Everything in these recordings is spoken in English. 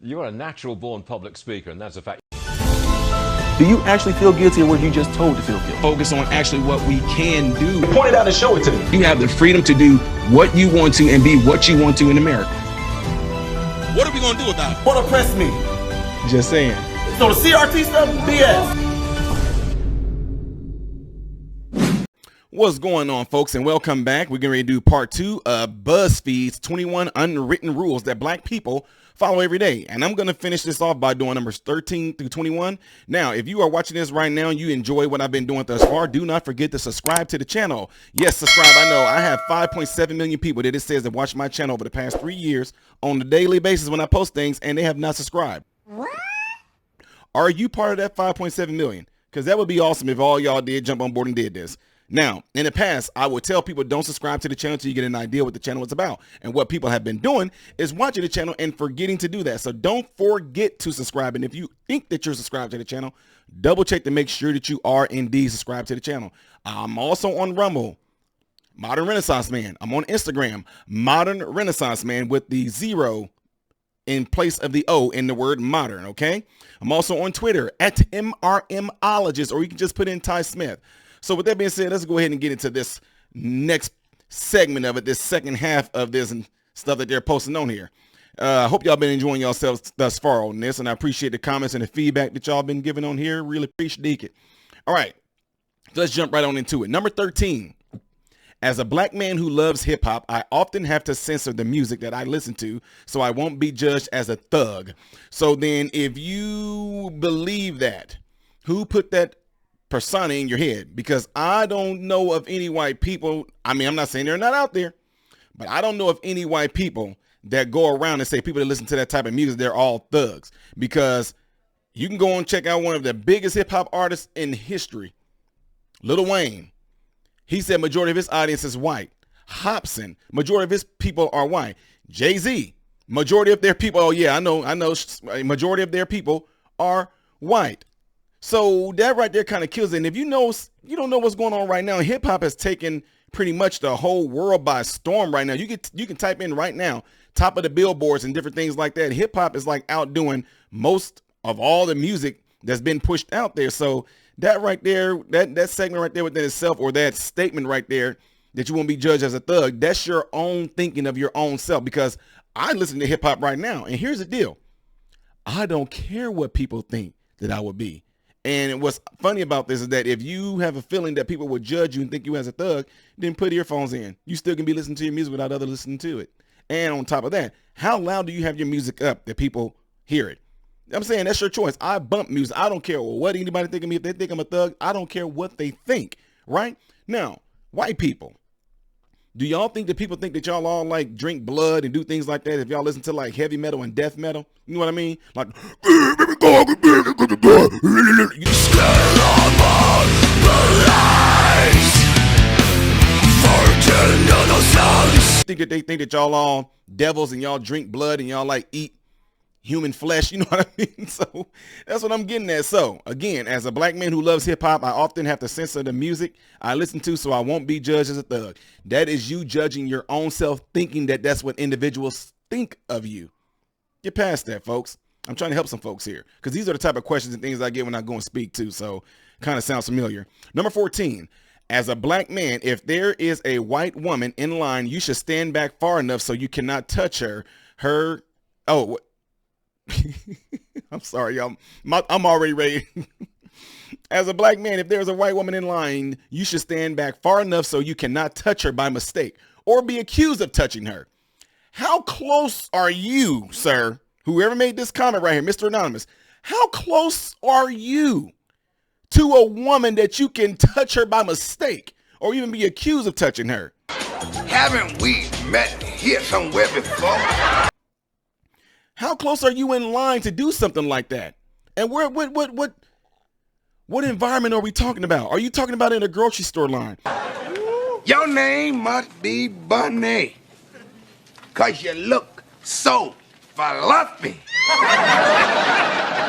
You're a natural born public speaker, and that's a fact. Do you actually feel guilty, or were you just told to feel guilty? Focus on actually what we can do. Point it out and show it to me. You have the freedom to do what you want to and be what you want to in America. What are we going to do about it? What oppressed me? Just saying. So the CRT stuff, BS. What's going on, folks, and welcome back. We're getting ready to do part 2 of Buzzfeed's 21 unwritten rules that black people follow every day. And I'm going to finish this off by doing numbers 13 through 21. Now, if you are watching this right now and you enjoy what I've been doing thus far, do not forget to subscribe to the channel. Yes, subscribe. I know I have 5.7 million people that it says that watch my channel over the past 3 years on a daily basis when I post things, and they have not subscribed. What? Are you part of that 5.7 million? Because that would be awesome if all y'all did jump on board and did this. Now, in the past, I would tell people don't subscribe to the channel until you get an idea what the channel is about. And what people have been doing is watching the channel and forgetting to do that. So don't forget to subscribe. And if you think that you're subscribed to the channel, double check to make sure that you are indeed subscribed to the channel. I'm also on Rumble, Modern Renaissance Man. I'm on Instagram, Modern Renaissance Man, with the 0 in place of the O in the word modern, okay? I'm also on Twitter at MRMologist, or you can just put in Ty Smith. So with that being said, let's go ahead and get into this next segment of it, this second half of this and stuff that they're posting on here. I hope y'all been enjoying yourselves thus far on this, and I appreciate the comments and the feedback that y'all been giving on here. Really appreciate it. All right, let's jump right on into it. Number 13. As a black man who loves hip hop, I often have to censor the music that I listen to so I won't be judged as a thug. So then if you believe that, who put that persona in your head? Because I don't know of any white people. I mean, I'm not saying they're not out there, but I don't know of any white people that go around and say people that listen to that type of music, they're all thugs. Because you can go and check out one of the biggest hip hop artists in history, Lil Wayne. He said majority of his audience is white. Hobson, majority of his people are white. Jay-Z, majority of their people, oh yeah, I know, majority of their people are white. So that right there kind of kills it. And if you don't know what's going on right now, hip hop has taken pretty much the whole world by storm right now. You can type in right now, top of the billboards and different things like that. Hip hop is like outdoing most of all the music that's been pushed out there. So that right there, that segment right there within itself, or that statement right there, that you won't be judged as a thug, that's your own thinking of your own self. Because I listen to hip hop right now, and here's the deal. I don't care what people think that I would be. And what's funny about this is that if you have a feeling that people would judge you and think you as a thug, then put earphones in. You still can be listening to your music without others listening to it. And on top of that, how loud do you have your music up that people hear it? I'm saying that's your choice. I bump music. I don't care what anybody think of me. If they think I'm a thug, I don't care what they think, right? Now, white people, do y'all think that people think that y'all all like drink blood and do things like that if y'all listen to like heavy metal and death metal? You know what I mean? Like, think that they think that y'all all devils and y'all drink blood and y'all like eat human flesh, you know what I mean? So that's what I'm getting at. So again, as a black man who loves hip hop, I often have to censor the music I listen to so I won't be judged as a thug. That is you judging your own self, thinking that that's what individuals think of you. Get past that, folks. I'm trying to help some folks here because these are the type of questions and things I get when I go and speak too. So kind of sounds familiar. Number 14. As a black man, if there is a white woman in line, you should stand back far enough so you cannot touch her. I'm sorry, y'all. I'm already ready. As a black man, if there's a white woman in line, you should stand back far enough so you cannot touch her by mistake or be accused of touching her. How close are you, sir? Whoever made this comment right here, Mr. Anonymous, how close are you to a woman that you can touch her by mistake or even be accused of touching her? Haven't we met here somewhere before? How close are you in line to do something like that? And what environment are we talking about? Are you talking about in a grocery store line? Your name must be Bunny, 'cause you look so fluffy.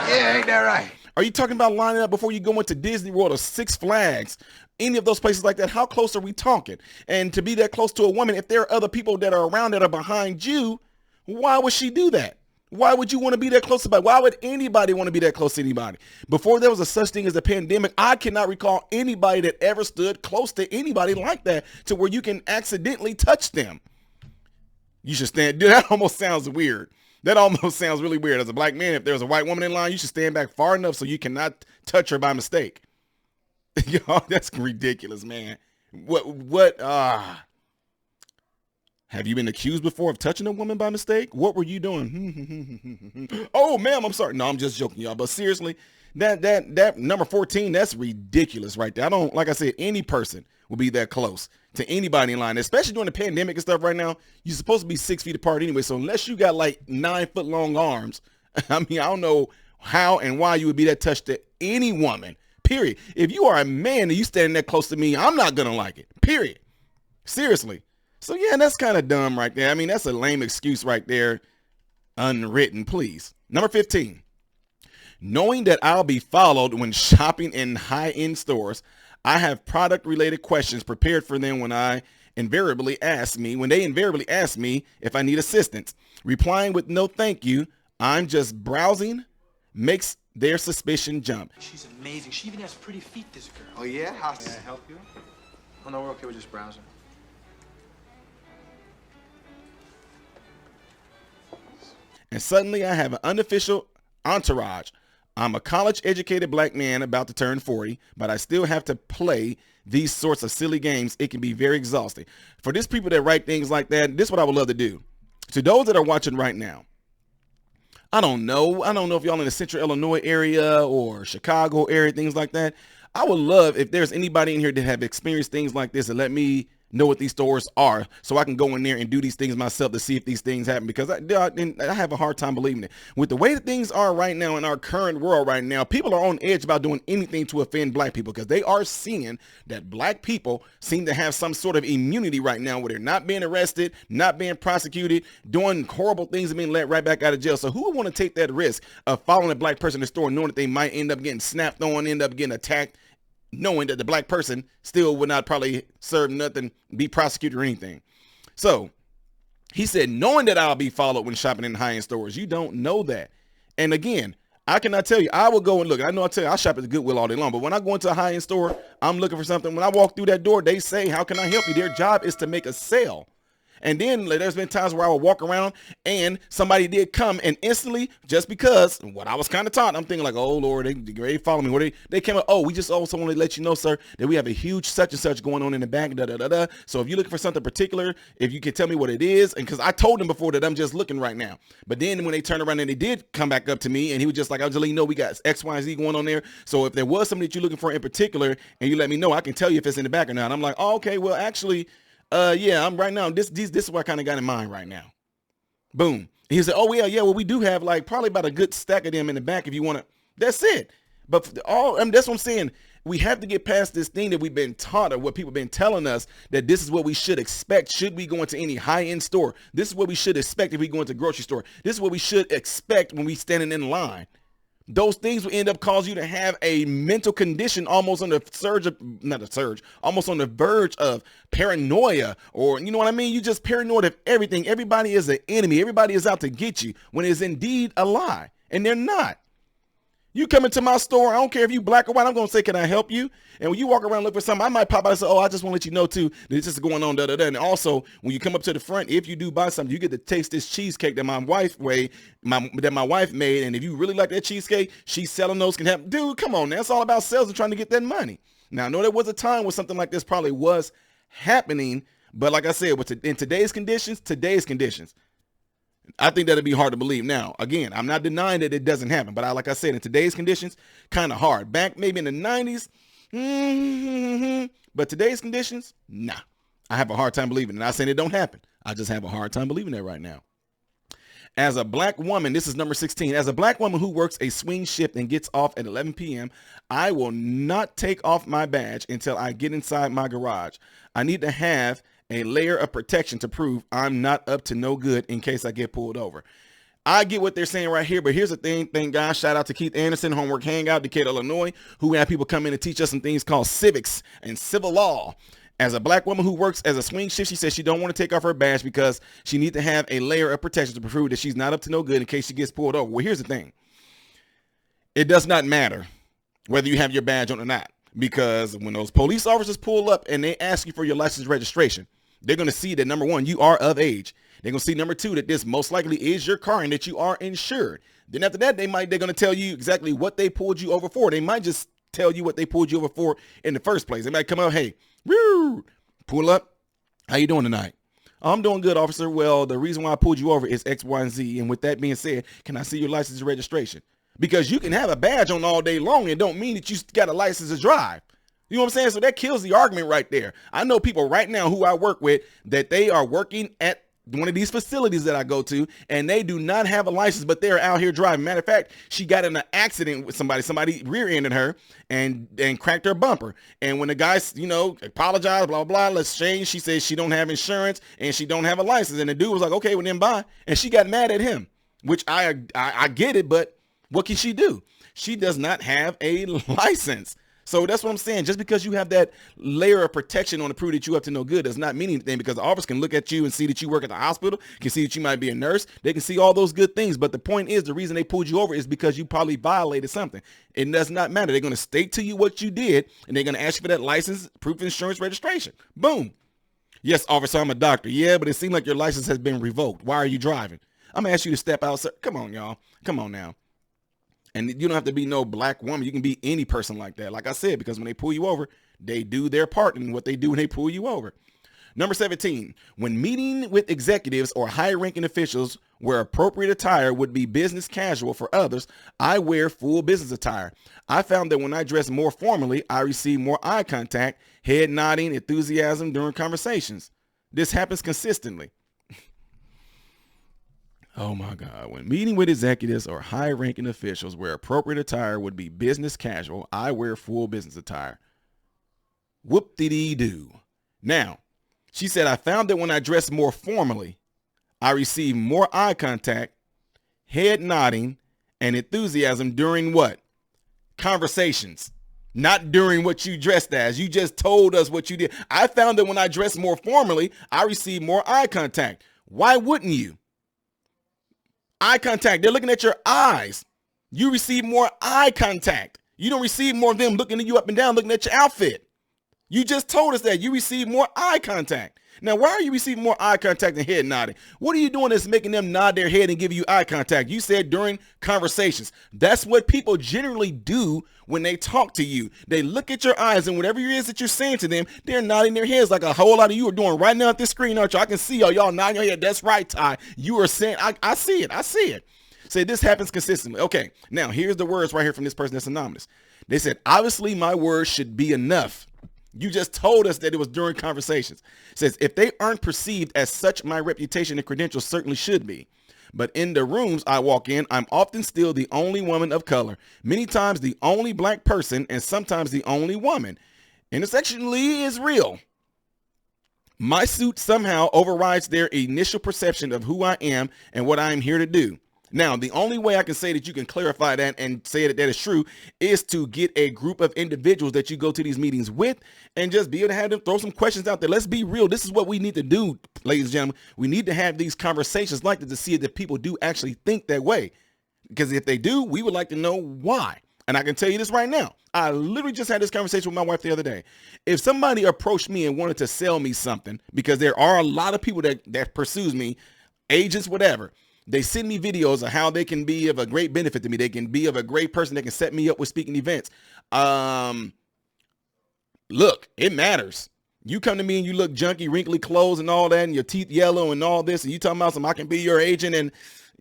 Yeah, ain't that right? Are you talking about lining up before you go into Disney World or Six Flags? Any of those places like that? How close are we talking? And to be that close to a woman, if there are other people that are around that are behind you, why would she do that? Why would you want to be that close to somebody? Why would anybody want to be that close to anybody? Before there was a such thing as a pandemic, I cannot recall anybody that ever stood close to anybody like that to where you can accidentally touch them. You should stand. Dude, that almost sounds weird. That almost sounds really weird. As a black man, if there's a white woman in line, you should stand back far enough so you cannot touch her by mistake. Yo, that's ridiculous, man. Have you been accused before of touching a woman by mistake? What were you doing? Oh, ma'am, I'm sorry. No, I'm just joking, y'all. But seriously, that number 14, that's ridiculous right there. Like I said, any person will be that close to anybody in line, especially during the pandemic and stuff right now. You're supposed to be 6 feet apart anyway. So unless you got like 9 foot long arms, I mean, I don't know how and why you would be that touched to any woman, period. If you are a man and you standing that close to me, I'm not going to like it, period. Seriously. So yeah, that's kind of dumb right there. I mean, that's a lame excuse right there. Unwritten, please. Number 15, knowing that I'll be followed when shopping in high-end stores, I have product-related questions prepared for them when they invariably ask me if I need assistance. Replying with no thank you, I'm just browsing, makes their suspicion jump. She's amazing. She even has pretty feet, this girl. Oh, yeah? How? Can I help you? Oh, no, we're okay. We're just browsing. And suddenly I have an unofficial entourage. I'm a college-educated black man about to turn 40, but I still have to play these sorts of silly games. It can be very exhausting. For these people that write things like that, this is what I would love to do. To those that are watching right now, I don't know if y'all in the central Illinois area or Chicago area, things like that. I would love if there's anybody in here that have experienced things like this and let me know what these stores are so I can go in there and do these things myself to see if these things happen, because I have a hard time believing it. With the way that things are right now in our current world right now, people are on edge about doing anything to offend black people because they are seeing that black people seem to have some sort of immunity right now where they're not being arrested, not being prosecuted, doing horrible things and being let right back out of jail. So who would want to take that risk of following a black person in the store knowing that they might end up getting snapped on, end up getting attacked, knowing that the black person still would not probably serve nothing, be prosecuted or anything? So he said, knowing that I'll be followed when shopping in high-end stores. You don't know that. And again, I cannot tell you. I will go and look. I know I tell you, I shop at the Goodwill all day long, but when I go into a high-end store, I'm looking for something. When I walk through that door, they say, how can I help you? Their job is to make a sale. And then there's been times where I would walk around and somebody did come and instantly, just because what I was kind of taught, I'm thinking like, oh Lord, they follow me. Where they came up, oh, we just also want to let you know, sir, that we have a huge such and such going on in the back. So if you're looking for something particular, if you can tell me what it is, and because I told them before that I'm just looking right now. But then when they turned around and they did come back up to me, and he was just like, I'll just let you know we got X, Y, Z going on there. So if there was something that you're looking for in particular, and you let me know, I can tell you if it's in the back or not. And I'm like, oh, okay, well, actually, yeah, I'm right now. This is what I kind of got in mind right now. Boom. He said, oh, yeah, well, we do have like probably about a good stack of them in the back if you want to. That's it. But that's what I'm saying. We have to get past this thing that we've been taught, or what people have been telling us, that this is what we should expect. Should we go into any high-end store? This is what we should expect if we go into a grocery store. This is what we should expect when we standing in line. Those things will end up causing you to have a mental condition almost on the almost on the verge of paranoia, or you know what I mean? You just paranoid of everything. Everybody is an enemy. Everybody is out to get you when it's indeed a lie, and they're not. You come into my store, I don't care if you black or white, I'm going to say, can I help you? And when you walk around and look for something, I might pop out and say, oh, I just want to let you know too that this is going on, And also, when you come up to the front, if you do buy something, you get to taste this cheesecake that my wife made. And if you really like that cheesecake, she's selling those, can have, dude, come on, man. It's all about sales and trying to get that money. Now, I know there was a time where something like this probably was happening, but like I said, in today's conditions, I think that'd be hard to believe. Now, again, I'm not denying that it doesn't happen, but like I said, in today's conditions, kind of hard. Back maybe in the 90s, but today's conditions, nah. I have a hard time believing it. Not saying it don't happen. I just have a hard time believing that right now. As a black woman, this is number 16. As a black woman who works a swing shift and gets off at 11 p.m., I will not take off my badge until I get inside my garage. I need to have a layer of protection to prove I'm not up to no good in case I get pulled over. I get what they're saying right here, but here's the thing. Thank God. Shout out to Keith Anderson, Homework Hangout, Decatur, Illinois, who had people come in and teach us some things called civics and civil law. As a black woman who works as a swing shift, she says she don't want to take off her badge because she needs to have a layer of protection to prove that she's not up to no good in case she gets pulled over. Well, here's the thing. It does not matter whether you have your badge on or not, because when those police officers pull up and they ask you for your license registration, they're going to see that, number one, you are of age. They're going to see, number two, that this most likely is your car and that you are insured. Then after that, they're going to tell you exactly what they pulled you over for. They might just tell you what they pulled you over for in the first place. They might come up, hey, woo, pull up. How you doing tonight? I'm doing good, officer. Well, the reason why I pulled you over is X, Y, and Z. And with that being said, can I see your license and registration? Because you can have a badge on all day long and don't mean that you got a license to drive. You know what I'm saying? So that kills the argument right there. I know people right now who I work with that they are working at one of these facilities that I go to, and they do not have a license, but they're out here driving. Matter of fact, she got in an accident with somebody rear-ended her and cracked her bumper. And when the guy, apologized, blah, blah, let's change, she says she don't have insurance and she don't have a license. And the dude was like, okay, well then bye. And she got mad at him, which I get it, but what can she do? She does not have a license. So that's what I'm saying. Just because you have that layer of protection on to prove that you up to no good does not mean anything, because the officers can look at you and see that you work at the hospital, can see that you might be a nurse. They can see all those good things. But the point is, the reason they pulled you over is because you probably violated something. It does not matter. They're going to state to you what you did, and they're going to ask you for that license, proof of insurance, registration. Boom. Yes, officer, I'm a doctor. Yeah, but it seemed like your license has been revoked. Why are you driving? I'm going to ask you to step out, sir. Come on, y'all. Come on now. And you don't have to be no black woman. You can be any person like that. Like I said, because when they pull you over, they do their part in what they do when they pull you over. Number 17, when meeting with executives or high-ranking officials where appropriate attire would be business casual for others, I wear full business attire. I found that when I dress more formally, I receive more eye contact, head nodding, enthusiasm during conversations. This happens consistently. Oh my God. When meeting with executives or high-ranking officials where appropriate attire would be business casual, I wear full business attire. Whoop-de-dee-doo. Now, she said, I found that when I dress more formally, I receive more eye contact, head nodding, and enthusiasm during what? Conversations. Not during what you dressed as. You just told us what you did. I found that when I dress more formally, I receive more eye contact. Why wouldn't you? Eye contact. They're looking at your eyes. You receive more eye contact. You don't receive more of them looking at you up and down, looking at your outfit. You just told us that you receive more eye contact. Now, why are you receiving more eye contact and head nodding? What are you doing that's making them nod their head and give you eye contact? You said during conversations. That's what people generally do when they talk to you. They look at your eyes, and whatever it is that you're saying to them, they're nodding their heads like a whole lot of you are doing right now at this screen, aren't you? I can see y'all nodding your head. That's right, Ty. You are saying, I see it. I see it. Say this happens consistently. Okay, now here's the words right here from this person that's anonymous. They said, obviously my words should be enough. You just told us that it was during conversations. It says, if they aren't perceived as such, my reputation and credentials certainly should be. But in the rooms I walk in, I'm often still the only woman of color, many times the only black person, and sometimes the only woman. Intersectionally is real. My suit somehow overrides their initial perception of who I am and what I am here to do. Now, the only way I can say that you can clarify that and say that that is true is to get a group of individuals that you go to these meetings with and just be able to have them throw some questions out there. Let's be real. This is what we need to do, ladies and gentlemen. We need to have these conversations like this to see that people do actually think that way. Because if they do, we would like to know why. And I can tell you this right now. I literally just had this conversation with my wife the other day. If somebody approached me and wanted to sell me something, because there are a lot of people that pursues me, agents, whatever, they send me videos of how they can be of a great benefit to me. They can be of a great person. They can set me up with speaking events. Look, it matters. You come to me and you look junky, wrinkly clothes and all that, and your teeth yellow and all this, and you talking about I can be your agent, and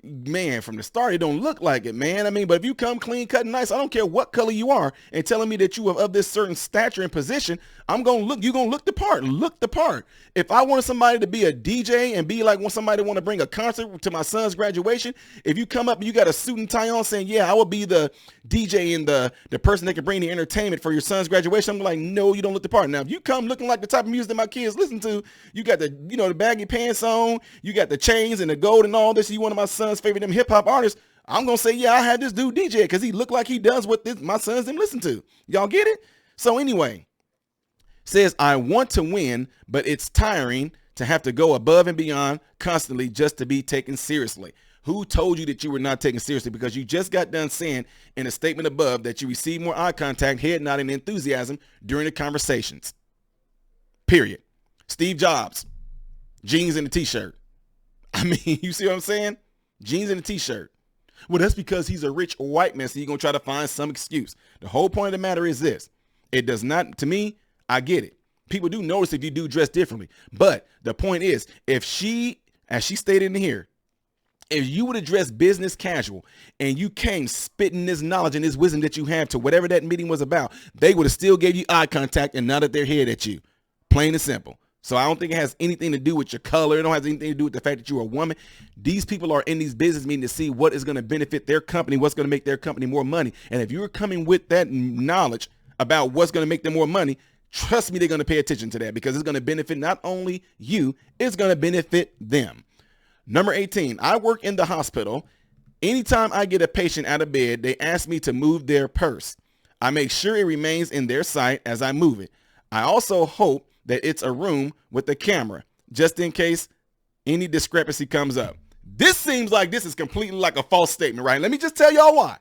man, from the start, it don't look like it, man. I mean, but if you come clean, cut, and nice, I don't care what color you are, and telling me that you are of this certain stature and position, you're going to look the part. If I wanted somebody to be a DJ and be like when somebody want to bring a concert to my son's graduation, if you come up and you got a suit and tie on saying, yeah, I will be the DJ and the person that can bring the entertainment for your son's graduation, I'm like, no, you don't look the part. Now, if you come looking like the type of music that my kids listen to, you got the, the baggy pants on, you got the chains and the gold and all this, you one of my son's favorite them hip hop artists, I'm going to say, yeah, I had this dude DJ because he looked like he does what my sons them listen to. Y'all get it? So anyway, Says, I want to win, but it's tiring to have to go above and beyond constantly just to be taken seriously. Who told you that you were not taken seriously? Because you just got done saying in a statement above that you received more eye contact, head nodding, and enthusiasm during the conversations. Period. Steve Jobs, jeans and a t-shirt. I mean, you see what I'm saying? Jeans and a t-shirt. Well, that's because he's a rich white man, so you're going to try to find some excuse. The whole point of the matter is this. It does not, to me, I get it. People do notice if you do dress differently. But the point is, if she, as she stated in here, if you would have dressed business casual and you came spitting this knowledge and this wisdom that you have to whatever that meeting was about, they would have still gave you eye contact and nodded their head at you. Plain and simple. So I don't think it has anything to do with your color. It don't have anything to do with the fact that you're a woman. These people are in these business meetings to see what is going to benefit their company, what's going to make their company more money. And if you're coming with that knowledge about what's going to make them more money, trust me, they're going to pay attention to that because it's going to benefit not only you, it's going to benefit them. Number 18, I work in the hospital. Anytime I get a patient out of bed, they ask me to move their purse. I make sure it remains in their sight as I move it. I also hope that it's a room with a camera, just in case any discrepancy comes up. This seems like this is completely like a false statement, right? Let me just tell y'all why.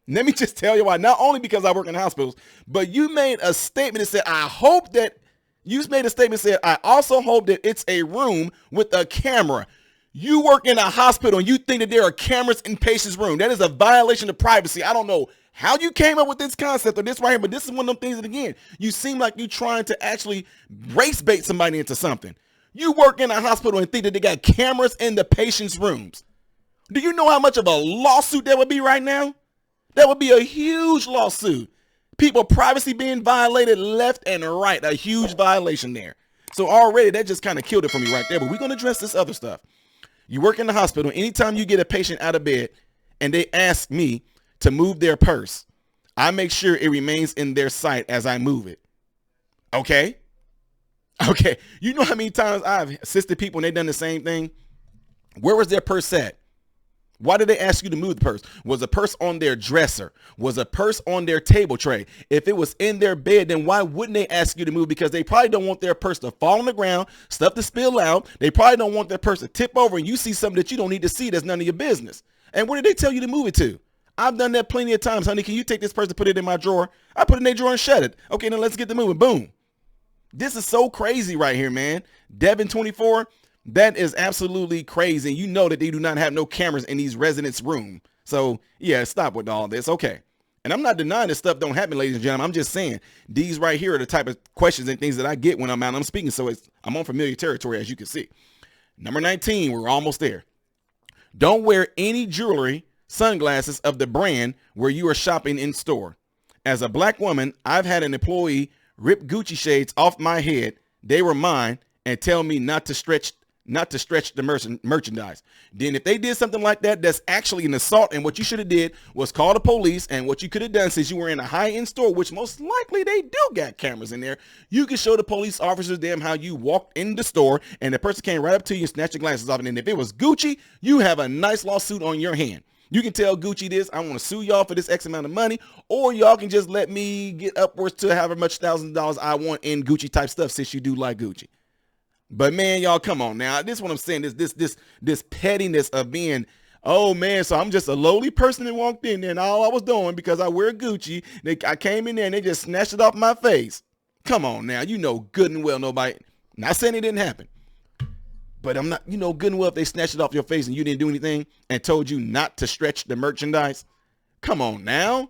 Not only because I work in hospitals, but you made a statement that said, I also hope that it's a room with a camera. You work in a hospital and you think that there are cameras in patients' room. That is a violation of privacy. I don't know how you came up with this concept or this right here, but this is one of them things that, again, you seem like you trying to actually race bait somebody into something. You work in a hospital and think that they got cameras in the patients' rooms. Do you know how much of a lawsuit that would be right now? That would be a huge lawsuit. People privacy being violated left and right. A huge violation there. So already that just kind of killed it for me right there. But we're going to address this other stuff. You work in the hospital. Anytime you get a patient out of bed and they ask me to move their purse, I make sure it remains in their sight as I move it. Okay. You know how many times I've assisted people and they've done the same thing? Where was their purse at? Why did they ask you to move the purse? Was a purse on their dresser? Was a purse on their table tray? If it was in their bed, then why wouldn't they ask you to move? Because they probably don't want their purse to fall on the ground, stuff to spill out. They probably don't want their purse to tip over and you see something that you don't need to see that's none of your business. And where did they tell you to move it to? I've done that plenty of times. Honey, can you take this purse and put it in my drawer? I put it in their drawer and shut it. Okay, then let's get to moving. Boom. This is so crazy right here, man. Devin 24. That is absolutely crazy. You know that they do not have no cameras in these residents' room. So, yeah, stop with all this. Okay. And I'm not denying this stuff don't happen, ladies and gentlemen. I'm just saying these right here are the type of questions and things that I get when I'm out and I'm speaking. So I'm on familiar territory, as you can see. Number 19, we're almost there. Don't wear any jewelry, sunglasses of the brand where you are shopping in store. As a black woman, I've had an employee rip Gucci shades off my head. They were mine and tell me not to stretch the merchandise. Then if they did something like that, that's actually an assault. And what you should have did was call the police. And what you could have done, since you were in a high-end store, which most likely they do got cameras in there, you can show the police officers them how you walked in the store and the person came right up to you and snatched your glasses off. And then if it was Gucci, you have a nice lawsuit on your hand. You can tell Gucci this, I want to sue y'all for this X amount of money, or y'all can just let me get upwards to however much $1,000 I want in Gucci type stuff, since you do like Gucci. But man, y'all, come on now. This is what I'm saying. This pettiness of being, oh man, so I'm just a lowly person that walked in there and all I was doing because I wear Gucci. I came in there and they just snatched it off my face. Come on now. You know good and well nobody, not saying it didn't happen, but I'm not, you know good and well if they snatched it off your face and you didn't do anything and told you not to stretch the merchandise. Come on now.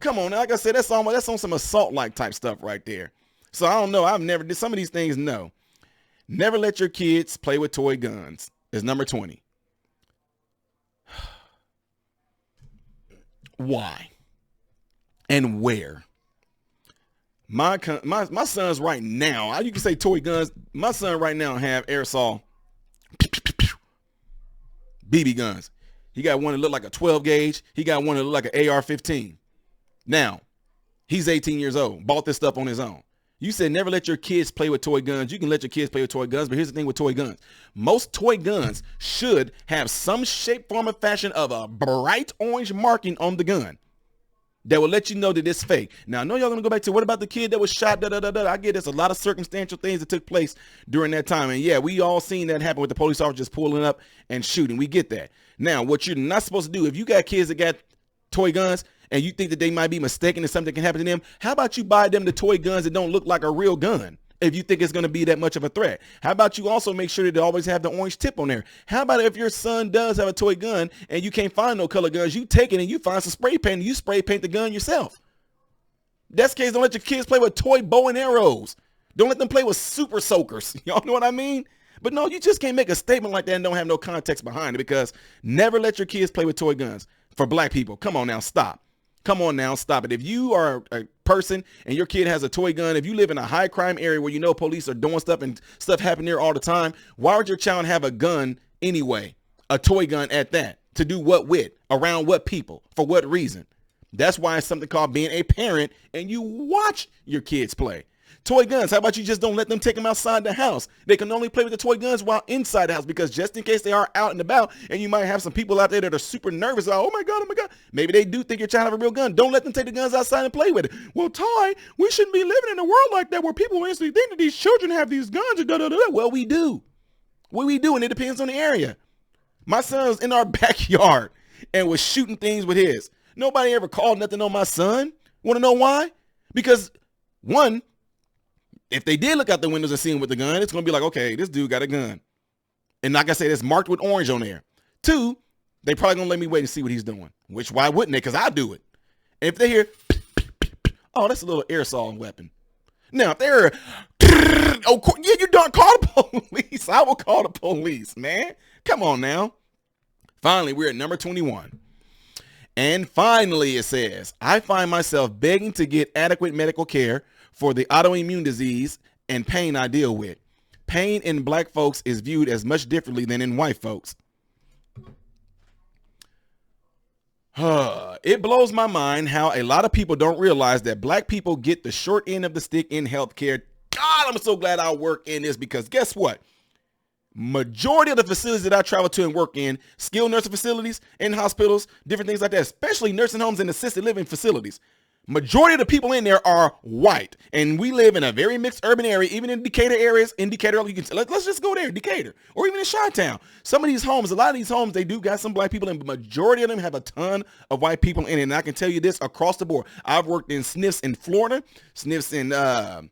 Like I said, that's on some assault-like type stuff right there. So I don't know. I've never did some of these things. No. Never let your kids play with toy guns is number 20. Why and where? My sons right now, you can say toy guns. My son right now have aerosol BB guns. He got one that look like a 12 gauge. He got one that look like an AR-15. Now, he's 18 years old, bought this stuff on his own. You said never let your kids play with toy guns. You can let your kids play with toy guns, but here's the thing with toy guns. Most toy guns should have some shape, form, or fashion of a bright orange marking on the gun. that will let you know that it's fake. Now, I know y'all gonna go back to what about the kid that was shot, I get there's a lot of circumstantial things that took place during that time. And yeah, we all seen that happen with the police officer just pulling up and shooting. We get that. Now, what you're not supposed to do, if you got kids that got toy guns and you think that they might be mistaken and something can happen to them, how about you buy them the toy guns that don't look like a real gun? If you think it's going to be that much of a threat, how about you also make sure that they always have the orange tip on there? How about if your son does have a toy gun and you can't find no color guns, you take it and you find some spray paint and you spray paint the gun yourself. That's the case. Don't let your kids play with toy bow and arrows. Don't let them play with super soakers. Y'all know what I mean? But no, you just can't make a statement like that and don't have no context behind it, because never let your kids play with toy guns. For black people, come on now, stop. Come on now, stop it. If you are a person and your kid has a toy gun, if you live in a high crime area where you know police are doing stuff and stuff happening there all the time, why would your child have a gun anyway? A toy gun at that. To do what with? Around what people? For what reason? That's why it's something called being a parent and you watch your kids play. Toy guns, how about you just don't let them take them outside the house? They can only play with the toy guns while inside the house, because just in case they are out and about and you might have some people out there that are super nervous. Oh my God, oh my God. Maybe they do think your child have a real gun. Don't let them take the guns outside and play with it. Well, Ty, we shouldn't be living in a world like that where people instantly think that these children have these guns. Well, we do. We do, and it depends on the area. My son was in our backyard and was shooting things with his. Nobody ever called nothing on my son. Want to know why? Because one, if they did look out the windows and see him with the gun, it's going to be like, okay, this dude got a gun. And like I said, it's marked with orange on there. Two, they probably going to let me wait and see what he's doing. Which, why wouldn't they? Because I do it. And if they hear, oh, that's a little airsoft weapon. Now, if they're, oh, yeah, you don't call the police. I will call the police, man. Come on now. Finally, we're at number 21. And finally, it says, I find myself begging to get adequate medical care for the autoimmune disease and pain I deal with. Pain in black folks is viewed as much differently than in white folks. It blows my mind how a lot of people don't realize that black people get the short end of the stick in healthcare. God, I'm so glad I work in this, because guess what? Majority of the facilities that I travel to and work in, skilled nursing facilities, in hospitals, different things like that, especially nursing homes and assisted living facilities, majority of the people in there are white, and we live in a very mixed urban area. Even in Decatur areas, you can let's just go there, Decatur, or even in Chi-Town. Some of these homes, a lot of these homes, they do got some black people in, but majority of them have a ton of white people in it. And I can tell you this across the board. I've worked in SNFs in Florida, SNFs in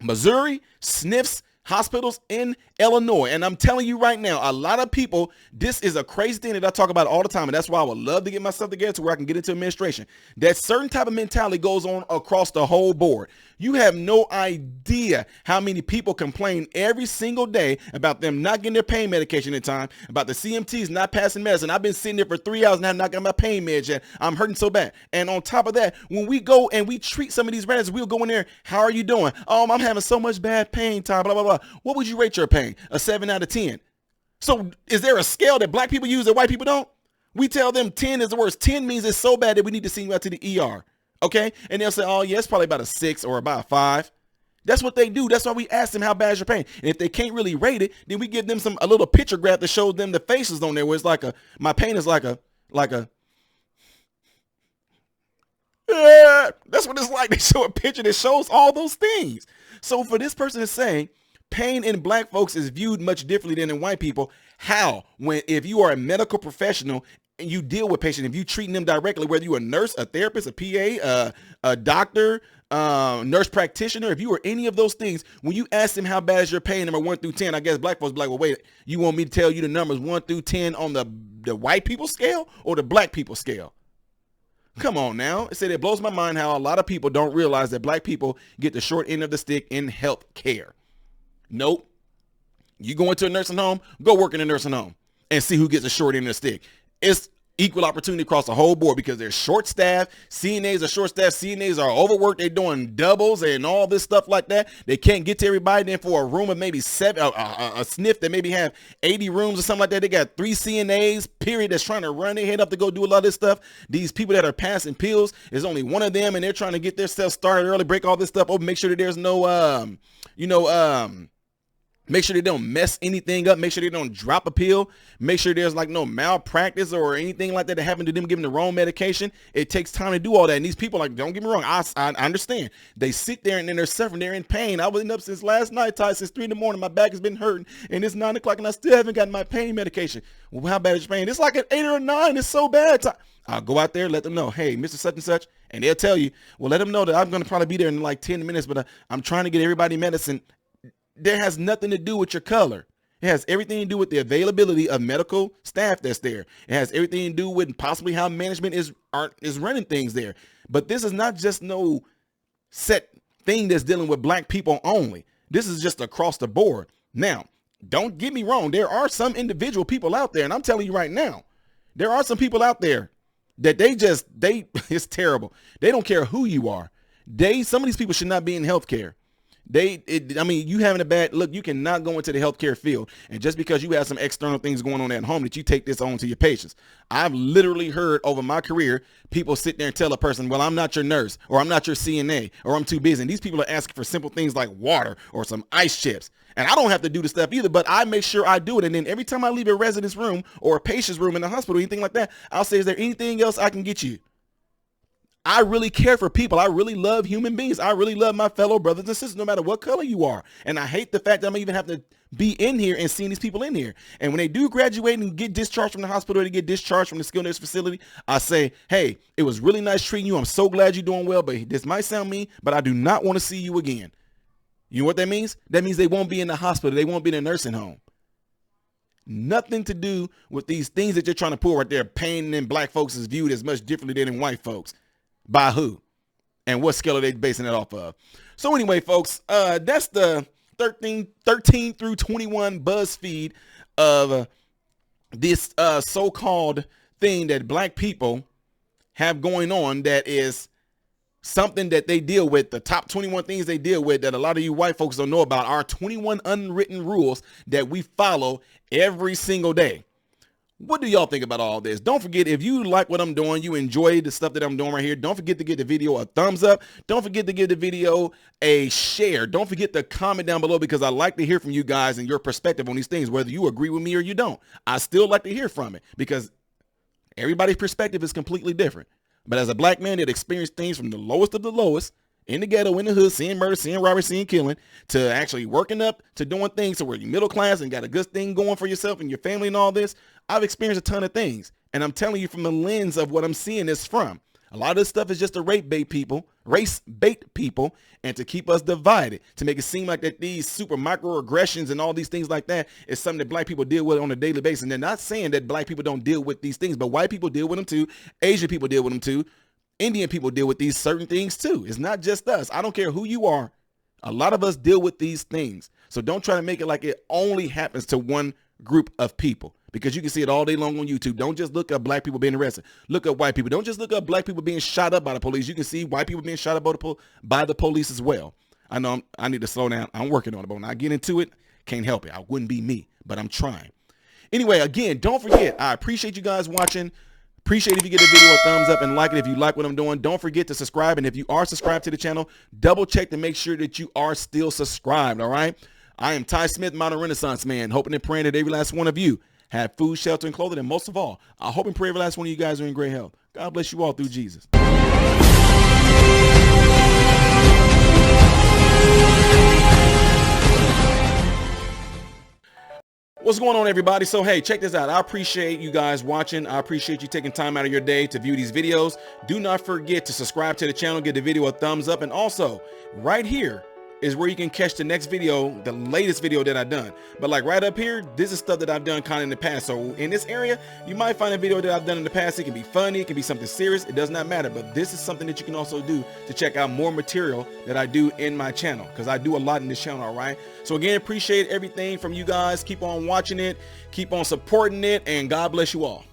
Missouri, SNFs hospitals in Illinois. And I'm telling you right now, a lot of people, this is a crazy thing that I talk about all the time. And that's why I would love to get myself together to where I can get into administration. That certain type of mentality goes on across the whole board. You have no idea how many people complain every single day about them not getting their pain medication in time, about the CMTs not passing medicine. I've been sitting there for 3 hours and have not got my pain meds yet. I'm hurting so bad. And on top of that, when we go and we treat some of these residents, we'll go in there. How are you doing? Oh, I'm having so much bad pain, Ty, blah, blah, blah. What would you rate your pain? A 7 out of 10. So is there a scale that black people use that white people don't? We tell them 10 is the worst. 10 means it's so bad that we need to send you out to the ER. Okay. And they'll say, oh yeah, it's probably about a 6 or about a 5. That's what they do. That's why we ask them how bad is your pain. And if they can't really rate it, then we give them a little picture graph that shows them the faces on there where it's like my pain is like a, that's what it's like. They show a picture that shows all those things. So for this person to say pain in black folks is viewed much differently than in white people, how? If you are a medical professional and you deal with patients, if you treating them directly, whether you're a nurse, a therapist, a PA, a doctor, nurse practitioner, if you are any of those things, when you ask them how bad is your pain, number 1 through 10, I guess black folks be like, well, wait, you want me to tell you the numbers 1 through 10 on the white people scale or the black people scale? Come on now. It said it blows my mind how a lot of people don't realize that black people get the short end of the stick in health care. Nope. You go into a nursing home, go work in a nursing home and see who gets the short end of the stick. It's equal opportunity across the whole board because they're short staffed. CNAs are short staffed. CNAs are overworked. They're doing doubles and all this stuff like that. They can't get to everybody. Then for a room of maybe 7, a SNF that maybe have 80 rooms or something like that, they got 3 CNAs, period, that's trying to run their head up to go do a lot of this stuff. These people that are passing pills, there's only one of them and they're trying to get themselves started early, break all this stuff open, make sure that there's no, Make sure they don't mess anything up. Make sure they don't drop a pill. Make sure there's like no malpractice or anything like that that happened to them giving the wrong medication. It takes time to do all that. And these people, like, don't get me wrong, I understand. They sit there and then they're suffering. They're in pain. I was up since last night, Ty, since 3 in the morning. My back has been hurting. And it's 9 o'clock and I still haven't gotten my pain medication. Well, how bad is your pain? It's like an 8 or a 9. It's so bad, Ty. I'll go out there, let them know, hey, Mr. Such and Such. And they'll tell you, well, let them know that I'm going to probably be there in like 10 minutes, but I'm trying to get everybody medicine. There has nothing to do with your color. It has everything to do with the availability of medical staff that's there. It has everything to do with possibly how management is running things there. But this is not just no set thing that's dealing with black people only. This is just across the board. Now, don't get me wrong. There are some individual people out there, and I'm telling you right now, there are some people out there that it's terrible. They don't care who you are. Some of these people should not be in healthcare. You having a bad look, you cannot go into the healthcare field. And just because you have some external things going on at home that you take this on to your patients. I've literally heard over my career, people sit there and tell a person, well, I'm not your nurse, or I'm not your CNA, or I'm too busy. And these people are asking for simple things like water or some ice chips. And I don't have to do the stuff either, but I make sure I do it. And then every time I leave a residence room or a patient's room in the hospital, anything like that, I'll say, is there anything else I can get you? I really care for people. I really love human beings. I really love my fellow brothers and sisters, no matter what color you are. And I hate the fact that I'm even have to be in here and seeing these people in here. And when they do graduate and get discharged from the hospital, or they get discharged from the skilled nursing facility, I say, hey, it was really nice treating you. I'm so glad you're doing well, but this might sound mean, but I do not want to see you again. You know what that means? That means they won't be in the hospital. They won't be in a nursing home. Nothing to do with these things that you're trying to pull right there. Pain in black folks is viewed as much differently than in white folks. By who? And what scale are they basing it off of? So anyway, folks, that's the 13 through 21 Buzzfeed of this so-called thing that black people have going on, that is something that they deal with. The top 21 things they deal with that a lot of you white folks don't know about are 21 unwritten rules that we follow every single day. What do y'all think about all this? Don't forget, if you like what I'm doing, you enjoy the stuff that I'm doing right here, don't forget to give the video a thumbs up. Don't forget to give the video a share. Don't forget to comment down below, because I like to hear from you guys and your perspective on these things, whether you agree with me or you don't. I still like to hear from it, because everybody's perspective is completely different. But as a black man that experienced things from the lowest of the lowest, in the ghetto, in the hood, seeing murder, seeing robbery, seeing killing, to actually working up to doing things to where you're middle class and got a good thing going for yourself and your family and all this, I've experienced a ton of things. And I'm telling you from the lens of what I'm seeing this from. A lot of this stuff is just to race bait people, and to keep us divided, to make it seem like that these super microaggressions and all these things like that is something that black people deal with on a daily basis. And they're not saying that black people don't deal with these things, but white people deal with them too. Asian people deal with them too. Indian people deal with these certain things too. It's not just us. I don't care who you are. A lot of us deal with these things. So don't try to make it like it only happens to one group of people, because you can see it all day long on YouTube. Don't just look up black people being arrested. Look up white people. Don't just look up black people being shot up by the police. You can see white people being shot up by the police as well. I know I need to slow down. I'm working on it, but when I get into it, can't help it. I wouldn't be me, but I'm trying. Anyway, again, don't forget, I appreciate you guys watching. Appreciate if you give the video a thumbs up and like it if you like what I'm doing. Don't forget to subscribe. And if you are subscribed to the channel, double check to make sure that you are still subscribed. All right. I am Ty Smith, Modern Renaissance Man, hoping and praying that every last one of you have food, shelter, and clothing. And most of all, I hope and pray every last one of you guys are in great health. God bless you all through Jesus. What's going on, everybody? So, hey, check this out. I appreciate you guys watching. I appreciate you taking time out of your day to view these videos. Do not forget to subscribe to the channel, give the video a thumbs up, and also right here is where you can catch the next video, the latest video that I've done. But like right up here, this is stuff that I've done kind of in the past. So in this area, you might find a video that I've done in the past. It can be funny, it can be something serious. It does not matter. But this is something that you can also do to check out more material that I do in my channel, because I do a lot in this channel. All right. So again, appreciate everything from you guys. Keep on watching it, keep on supporting it, and God bless you all.